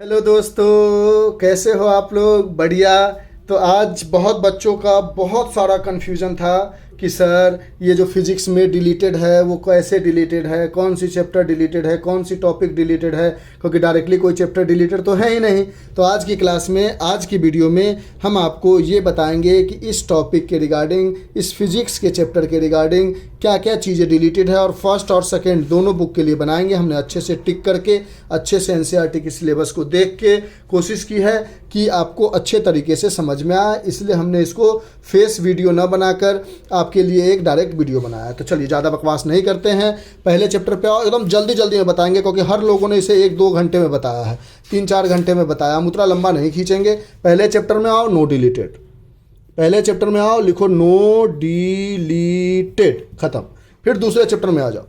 Hello दोस्तों, कैसे हो आप लोग? बढ़िया। तो आज बहुत बच्चों का बहुत सारा कन्फ्यूज़न था कि सर ये जो फिज़िक्स में डिलीटेड है वो कैसे डिलीटेड है, कौन सी चैप्टर डिलीटेड है, कौन सी टॉपिक डिलीटेड है, क्योंकि डायरेक्टली कोई चैप्टर डिलीटेड तो है ही नहीं। तो आज की क्लास में, आज की वीडियो में हम आपको ये बताएंगे कि इस टॉपिक के रिगार्डिंग, इस फिज़िक्स के चैप्टर के रिगार्डिंग क्या क्या चीज़ें डिलीटेड है, और फर्स्ट और सेकेंड दोनों बुक के लिए बनाएंगे। हमने अच्छे से टिक करके, अच्छे से एनसीईआरटी की सिलेबस को देख के कोशिश की है कि आपको अच्छे तरीके से समझ में आए, इसलिए हमने इसको फेस वीडियो न बनाकर आपके लिए एक डायरेक्ट वीडियो बनाया है। तो चलिए ज़्यादा बकवास नहीं करते हैं, पहले चैप्टर पे आओ। एकदम जल्दी जल्दी में बताएंगे क्योंकि हर लोगों ने इसे 1-2 घंटे में बताया है, 3-4 घंटे में बताया। हम उतना लंबा नहीं खींचेंगे। पहले चैप्टर में आओ, नो डिलीटेड। पहले चैप्टर में आओ, लिखो नो डिलीटेड, ख़त्म। फिर दूसरे चैप्टर में आ जाओ,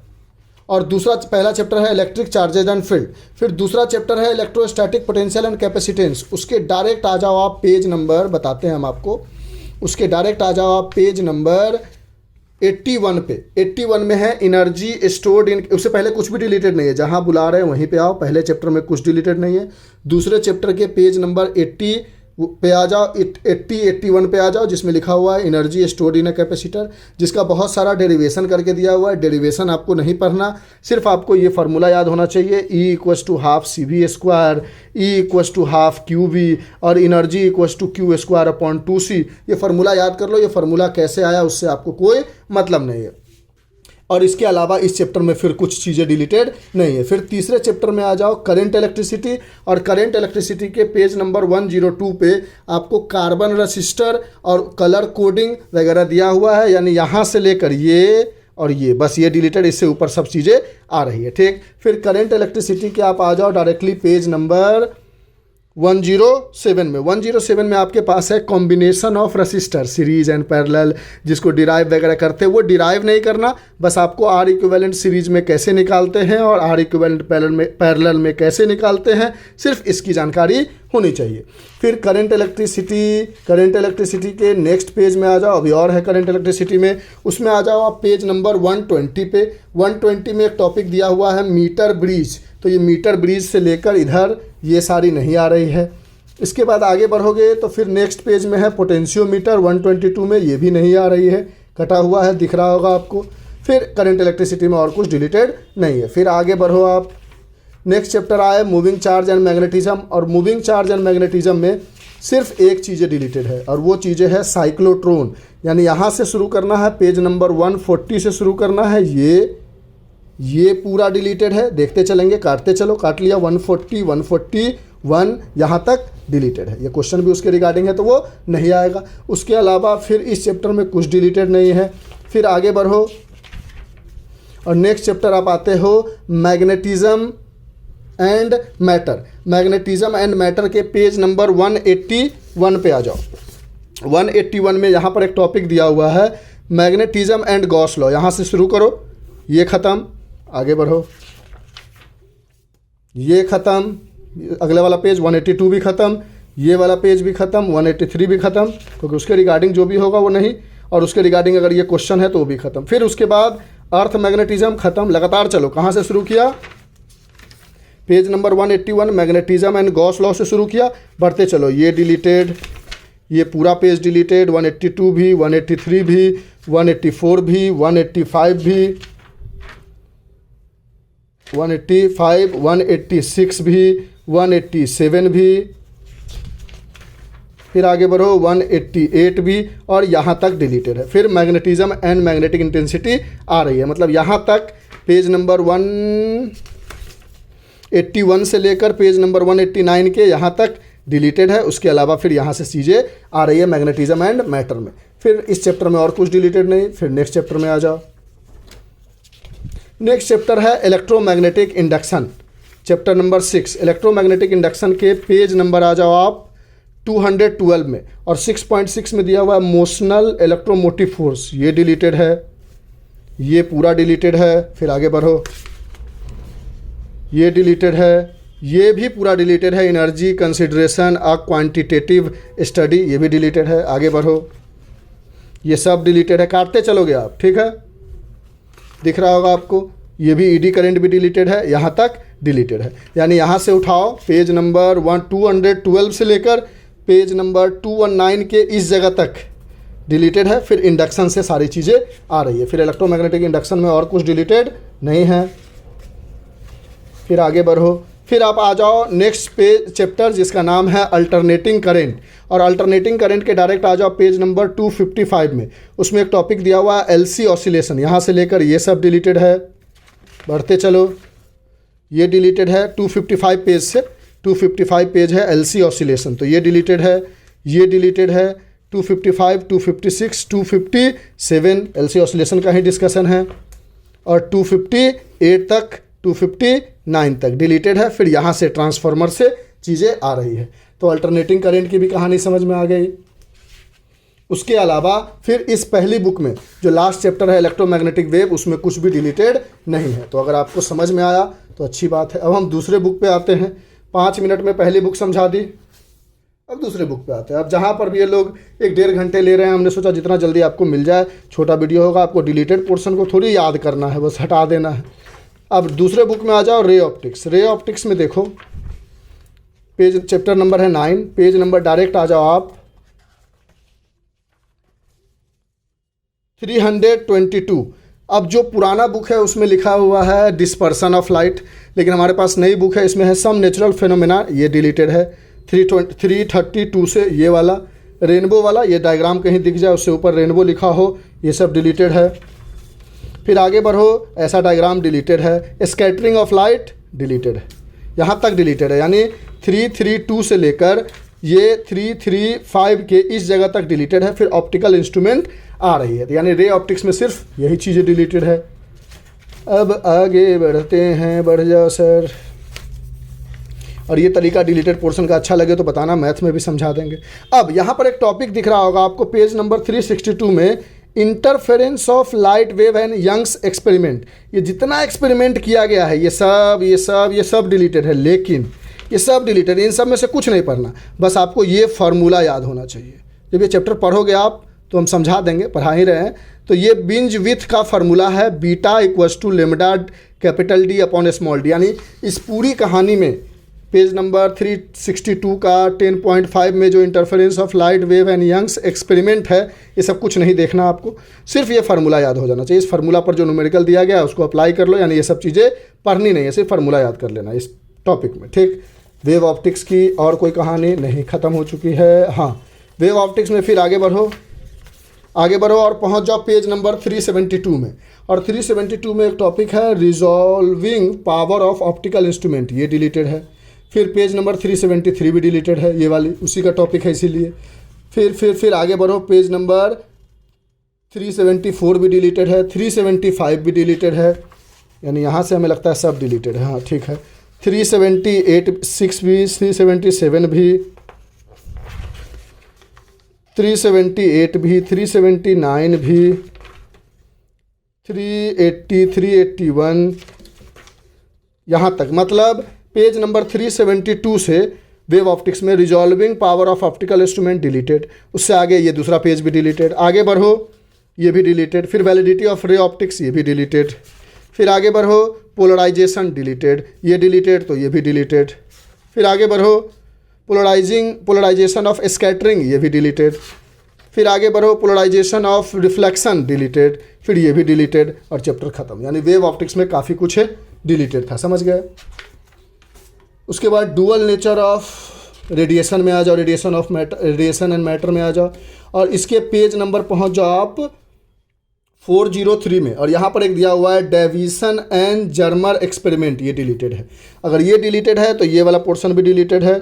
और दूसरा, पहला चैप्टर है इलेक्ट्रिक चार्जेज एंड फील्ड, फिर दूसरा चैप्टर है इलेक्ट्रोस्टैटिक पोटेंशियल एंड कैपेसिटेंस। उसके डायरेक्ट आ जाओ आप पेज नंबर, बताते हैं हम आपको, उसके डायरेक्ट आ जाओ आप पेज नंबर 81 पे। 81 में है एनर्जी स्टोर्ड इन। उससे पहले कुछ भी डिलीटेड नहीं है, जहां बुला रहे हैं वहीं पे आओ। पहले चैप्टर में कुछ डिलीटेड नहीं है। दूसरे चैप्टर के पेज नंबर 80 पे आ जाओ, 81 पे आ जाओ, जिसमें लिखा हुआ है energy stored in a capacitor, जिसका बहुत सारा डेरिवेशन करके दिया हुआ है। डेरिवेशन आपको नहीं पढ़ना, सिर्फ आपको ये फार्मूला याद होना चाहिए, E=12CV², E=12QV, और एनर्जी =Q²/2C। ये फार्मूला याद कर लो। ये फार्मूला कैसे आया उससे आपको कोई मतलब नहीं है। और इसके अलावा इस चैप्टर में फिर कुछ चीज़ें डिलीटेड नहीं है। फिर तीसरे चैप्टर में आ जाओ, करंट इलेक्ट्रिसिटी, और करंट इलेक्ट्रिसिटी के पेज नंबर 102 पे आपको कार्बन रजिस्टर और कलर कोडिंग वगैरह दिया हुआ है, यानी यहाँ से लेकर ये और ये, बस ये डिलीटेड, इससे ऊपर सब चीज़ें आ रही है, ठीक। फिर करंट इलेक्ट्रिसिटी के आप आ जाओ डायरेक्टली पेज नंबर 107 में। 107 में आपके पास है combination of register series and parallel, जिसको डिराइव वगैरह करते हैं। वो डिराइव नहीं करना, बस आपको आर इक्विवेलेंट सीरीज में कैसे निकालते हैं और आर इक्विवेलेंट पैरेलल में कैसे निकालते हैं, सिर्फ इसकी जानकारी होनी चाहिए। फिर करंट इलेक्ट्रिसिटी के नेक्स्ट पेज में आ जाओ। अभी और है करंट इलेक्ट्रिसिटी में, उसमें आ जाओ आप पेज नंबर 120 पे। 120 में एक टॉपिक दिया हुआ है मीटर ब्रिज, तो ये मीटर ब्रिज से लेकर इधर ये सारी नहीं आ रही है। इसके बाद आगे बढ़ोगे तो फिर नेक्स्ट पेज में है पोटेंशियोमीटर, 122 में ये भी नहीं आ रही है, कटा हुआ है, दिख रहा होगा आपको। फिर करंट इलेक्ट्रिसिटी में और कुछ डिलीटेड नहीं है। फिर आगे बढ़ो आप, नेक्स्ट चैप्टर आए मूविंग चार्ज एंड मैग्नेटिज्म, और मूविंग चार्ज एंड मैग्नेटिज्म में सिर्फ एक चीज़ें डिलीटेड है, और वो चीज़ें है साइक्लोट्रॉन। यानी यहाँ से शुरू करना है, पेज नंबर 140 से शुरू करना है। ये पूरा डिलीटेड है, देखते चलेंगे, काटते चलो, काट लिया। 140, 141 यहाँ तक डिलीटेड है। ये क्वेश्चन भी उसके रिगार्डिंग है तो वो नहीं आएगा। उसके अलावा फिर इस चैप्टर में कुछ डिलीटेड नहीं है। फिर आगे बढ़ो, और नेक्स्ट चैप्टर आप आते हो magnetism and matter. Magnetism and matter के पेज नंबर 181 पे आ जाओ। 181 में यहाँ पर एक टॉपिक दिया हुआ है मैग्नेटिज्म एंड गॉस लॉ। यहाँ से शुरू करो, ये ख़त्म, आगे बढ़ो, ये ख़त्म, अगले वाला पेज 182 भी ख़त्म, ये वाला पेज भी ख़त्म, 183 भी ख़त्म, क्योंकि उसके रिगार्डिंग जो भी होगा वो नहीं, और उसके रिगार्डिंग अगर ये क्वेश्चन है तो वो भी ख़त्म। फिर उसके बाद अर्थ मैग्नेटिज्म ख़त्म। लगातार चलो, कहाँ से शुरू किया? Page number 181 magnetism and Gauss law से शुरू किया, बढ़ते चलो, ये डिलीटेड, ये पूरा पेज डिलीटेड, 182 भी, 183 भी, 184 भी, 185 भी, 185, 186 भी, 187 भी, फिर आगे बढ़ो 188 भी, और यहाँ तक डिलीटेड है। फिर मैग्नेटिज्म एंड मैग्नेटिक इंटेंसिटी आ रही है, मतलब यहाँ तक पेज नंबर 181 से लेकर पेज नंबर 189 के यहाँ तक डिलीटेड है। उसके अलावा फिर यहाँ से चीज़ें आ रही है मैग्नेटिज्म एंड मैटर में। फिर इस चैप्टर में और कुछ डिलीटेड नहीं। फिर नेक्स्ट चैप्टर में आ जाओ। नेक्स्ट चैप्टर है electromagnetic induction, chapter number 6। Electromagnetic induction के पेज नंबर आ जाओ आप 212 में, और 6.6 में दिया हुआ है मोशनल इलेक्ट्रोमोटिव फोर्स। ये डिलीटेड है, ये पूरा डिलीटेड है। फिर आगे बढ़ो, ये डिलीटेड है, ये भी पूरा डिलीटेड है। Energy consideration a quantitative study, ये भी डिलीटेड है। आगे बढ़ो, ये सब डिलीटेड है, काटते चलोगे आप, ठीक है, दिख रहा होगा आपको। ये भी ईडी करंट भी डिलीटेड है, यहाँ तक डिलीटेड है। यानी यहाँ से उठाओ पेज नंबर 212 से लेकर पेज नंबर 219 के इस जगह तक डिलीटेड है। फिर इंडक्शन से सारी चीज़ें आ रही है। फिर इलेक्ट्रोमैग्नेटिक इंडक्शन में और कुछ डिलीटेड नहीं है। फिर आगे बढ़ो, फिर आप आ जाओ नेक्स्ट पेज चैप्टर जिसका नाम है अल्टरनेटिंग करंट, और अल्टरनेटिंग करंट के डायरेक्ट आ जाओ पेज नंबर 255 में। उसमें एक टॉपिक दिया हुआ है एलसी ऑसिलेशन, यहाँ से लेकर ये सब डिलीटेड है। बढ़ते चलो, ये डिलीटेड है 255 पेज से। 255 पेज है एलसी ऑसिलेशन, तो ये डिलीटेड है, ये डिलीटेड है। 255, 256, 257 एलसी ऑसिलेशन का ही डिस्कशन है, और 258 तक 259 तक डिलीटेड है। फिर यहाँ से ट्रांसफार्मर से चीज़ें आ रही है। तो अल्टरनेटिंग करंट की भी कहानी समझ में आ गई। उसके अलावा फिर इस पहली बुक में जो लास्ट चैप्टर है इलेक्ट्रोमैग्नेटिक वेव, उसमें कुछ भी डिलीटेड नहीं है। तो अगर आपको समझ में आया तो अच्छी बात है। अब हम दूसरे बुक पे आते हैं। 5 मिनट में पहली बुक समझा दी, अब दूसरे बुक पे आते हैं। अब जहाँ पर भी ये लोग 1-1.5 घंटे ले रहे हैं, हमने सोचा जितना जल्दी आपको मिल जाए, छोटा वीडियो होगा, आपको डिलीटेड पोर्शन को थोड़ी याद करना है, बस हटा देना है। अब दूसरे बुक में आ जाओ, रे ऑप्टिक्स। रे ऑप्टिक्स में देखो पेज चैप्टर नंबर है 9, पेज नंबर डायरेक्ट आ जाओ आप 322। अब जो पुराना बुक है उसमें लिखा हुआ है डिस्पर्सन ऑफ लाइट, लेकिन हमारे पास नई बुक है, इसमें है सम नेचुरल फिनोमेना, ये डिलीटेड है। 332 से ये वाला रेनबो वाला, ये डायग्राम कहीं दिख जाए उससे ऊपर रेनबो लिखा हो, ये सब डिलीटेड है। फिर आगे बढ़ो, ऐसा डायग्राम डिलीटेड है। स्कैटरिंग ऑफ लाइट डिलीटेड है, यहाँ तक डिलीटेड है। यानी 332 से लेकर ये 335 के इस जगह तक डिलीटेड है। फिर ऑप्टिकल इंस्ट्रूमेंट आ रही है, यानी रे ऑप्टिक्स में सिर्फ यही चीज़ें डिलीटेड है। अब आगे बढ़ते हैं, बढ़ जाओ सर। और ये तरीका डिलीटेड पोर्शन का अच्छा लगे तो बताना, मैथ में भी समझा देंगे। अब यहाँ पर एक टॉपिक दिख रहा होगा आपको पेज नंबर 362 में, interference of light wave and Young's experiment. ये जितना एक्सपेरिमेंट किया गया है ये सब डिलीटेड है, लेकिन ये सब डिलीटेड, इन सब में से कुछ नहीं पढ़ना, बस आपको ये फार्मूला याद होना चाहिए। जब ये चैप्टर पढ़ोगे आप तो हम समझा देंगे, पढ़ा ही रहे हैं। तो ये बिंज विथ का फार्मूला है, beta equals to lambda capital D upon small D. यानी इस पूरी कहानी में पेज नंबर 362 का 10.5 में जो interference of light wave and Young's experiment है, ये सब कुछ नहीं देखना आपको, सिर्फ ये फार्मूला याद हो जाना चाहिए। इस फार्मूला पर जो न्यूमेरिकल दिया गया है उसको अप्लाई कर लो, यानी ये सब चीज़ें पढ़नी नहीं है, सिर्फ फार्मूला याद कर लेना इस टॉपिक में, ठीक। वेव ऑप्टिक्स की और कोई कहानी नहीं, ख़त्म हो चुकी है। हाँ, वेव ऑप्टिक्स में फिर आगे बढ़ो और पहुंच जाओ पेज नंबर 372 में। और 372 में एक टॉपिक है resolving power of optical instrument, ये डिलीटेड है। फिर पेज नंबर 373 भी डिलीटेड है, ये वाली उसी का टॉपिक है इसीलिए। फिर आगे बढ़ो, पेज नंबर 374 भी डिलीटेड है, 375 भी डिलीटेड है, यानी यहाँ से हमें लगता है सब डिलीटेड है। हाँ ठीक है, 378 भी, 377 भी, 378 भी, 379 भी, 380, 381, यहाँ तक। मतलब पेज नंबर 372 से वेव ऑप्टिक्स में resolving power of optical instrument deleted. उससे आगे ये दूसरा पेज भी डिलीटेड। आगे बढ़ो, ये भी डिलीटेड। फिर वैलिडिटी ऑफ रे ऑप्टिक्स, ये भी डिलीटेड। फिर आगे बढ़ो, पोलराइजेशन डिलीटेड, ये डिलीटेड, तो ये भी डिलीटेड। फिर आगे बढ़ो, पोलराइजेशन ऑफ स्कैटरिंग, ये भी डिलीटेड। फिर आगे बढ़ो, पोलराइजेशन ऑफ रिफ्लेक्शन डिलीटेड, फिर ये भी डिलीटेड, और चैप्टर खत्म। यानी वेव ऑप्टिक्स में काफ़ी कुछ है डिलीटेड था, समझ गए। उसके बाद डुअल नेचर ऑफ रेडिएशन में आ जाओ, radiation of matter, radiation and matter में आ जाओ, और इसके पेज नंबर पहुंच जाओ आप 403 में। और यहाँ पर एक दिया हुआ है डेविसन एंड जर्मर एक्सपेरिमेंट, ये डिलीटेड है। अगर ये डिलीटेड है तो ये वाला पोर्शन भी डिलीटेड है,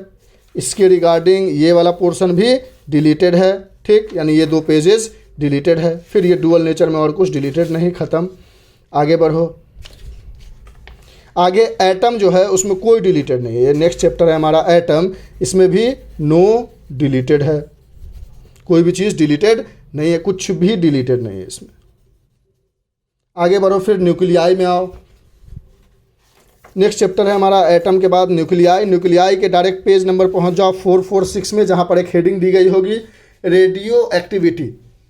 इसके रिगार्डिंग ये वाला पोर्शन भी डिलीटेड है, ठीक। यानी ये 2 पेजेस डिलीटेड है। फिर ये डुअल नेचर में और कुछ डिलीटेड नहीं, ख़त्म। आगे बढ़ो, आगे एटम जो है उसमें कोई डिलीटेड नहीं है। ये नेक्स्ट चैप्टर है हमारा एटम, इसमें भी नो डिलीटेड है, कोई भी चीज़ डिलीटेड नहीं है, कुछ भी डिलीटेड नहीं है इसमें। आगे बढ़ो, फिर न्यूक्लियाई में आओ। नेक्स्ट चैप्टर है हमारा एटम के बाद न्यूक्लियाई। न्यूक्लियाई के डायरेक्ट पेज नंबर पहुंच जाओ 446 में, जहां पर एक हेडिंग दी गई होगी रेडियो एक्टिविटी।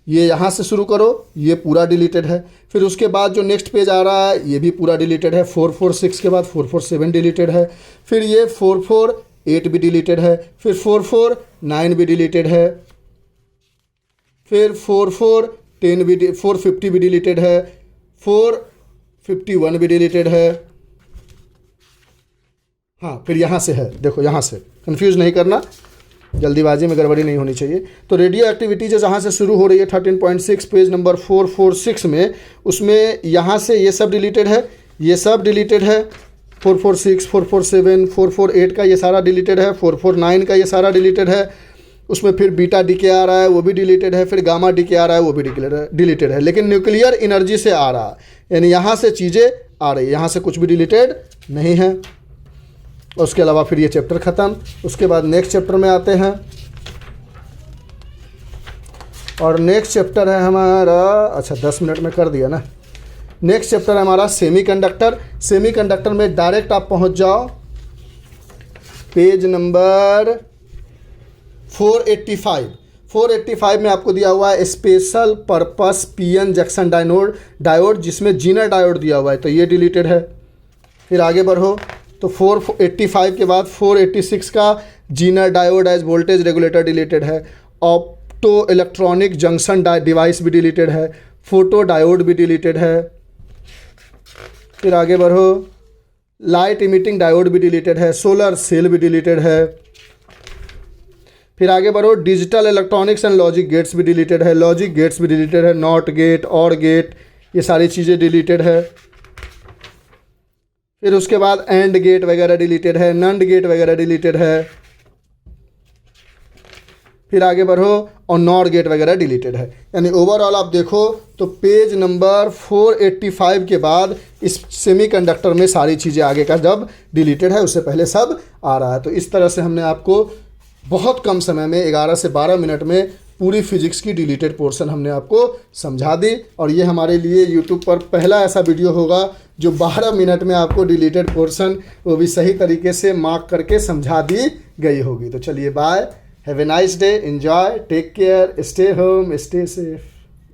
ये यहाँ से शुरू करो, ये पूरा डिलीटेड है। फिर उसके बाद जो नेक्स्ट पेज आ रहा है ये भी पूरा डिलीटेड है। 446 के बाद 447 डिलीटेड है। फिर ये 448 भी डिलीटेड है। फिर 449 भी डिलीटेड है। फिर 4410 भी 450 भी डिलीटेड है। 451 भी डिलीटेड है। हाँ, फिर यहाँ से है, देखो यहाँ से, कंफ्यूज नहीं करना, जल्दीबाजी में गड़बड़ी नहीं होनी चाहिए। तो रेडियो एक्टिविटी जो जहाँ से शुरू हो रही है 13.6 पेज नंबर 446 में, उसमें यहाँ से ये सब डिलीटेड है, ये सब डिलीटेड है। 446, 447, 448 का ये सारा डिलीटेड है। 449 का ये सारा डिलीटेड है। उसमें फिर बीटा डीके आ रहा है, वो भी डिलीटेड है। फिर गामा डीके आ रहा है, वो भी डिलीटेड है। लेकिन न्यूक्लियर एनर्जी से आ रहा है, यानी यहाँ से चीज़ें आ रही है, यहाँ से कुछ भी डिलीटेड नहीं है। उसके अलावा फिर ये चैप्टर ख़त्म। उसके बाद नेक्स्ट चैप्टर में आते हैं, और नेक्स्ट चैप्टर है हमारा, अच्छा 10 मिनट में कर दिया ना। नेक्स्ट चैप्टर है हमारा सेमीकंडक्टर। सेमीकंडक्टर में डायरेक्ट आप पहुंच जाओ पेज नंबर 485। 485 में आपको दिया हुआ है special purpose PN junction diode, जिसमें जीनर डायोड दिया हुआ है, तो ये डिलीटेड है। फिर आगे बढ़ो तो 485 के बाद 486 का Zener diode as voltage regulator deleted है। ऑप्टो इलेक्ट्रॉनिक जंक्शन डिवाइस भी डिलीटेड है। फोटो डायोड भी डिलीटेड है। फिर आगे बढ़ो, लाइट इमिटिंग डायोड भी डिलीटेड है। सोलर सेल भी डिलीटेड है। फिर आगे बढ़ो, digital electronics and logic gates भी डिलीटेड है। लॉजिक गेट्स भी डिलीटेड है। नॉट गेट, और गेट, ये सारी चीज़ें डिलीटेड है। फिर उसके बाद एंड गेट वगैरह डिलीटेड है। नंड गेट वगैरह डिलीटेड है। फिर आगे बढ़ो और नॉर गेट वगैरह डिलीटेड है। यानी ओवरऑल आप देखो तो पेज नंबर 485 के बाद इस सेमीकंडक्टर में सारी चीज़ें आगे का जब डिलीटेड है, उससे पहले सब आ रहा है। तो इस तरह से हमने आपको बहुत कम समय में 11 से 12 मिनट में पूरी फिजिक्स की डिलीटेड पोर्शन हमने आपको समझा दी। और ये हमारे लिए यूट्यूब पर पहला ऐसा वीडियो होगा जो 12 मिनट में आपको डिलीटेड पोर्शन वो भी सही तरीके से मार्क करके समझा दी गई होगी। तो चलिए bye, have a nice day, enjoy, take care, stay home, stay safe.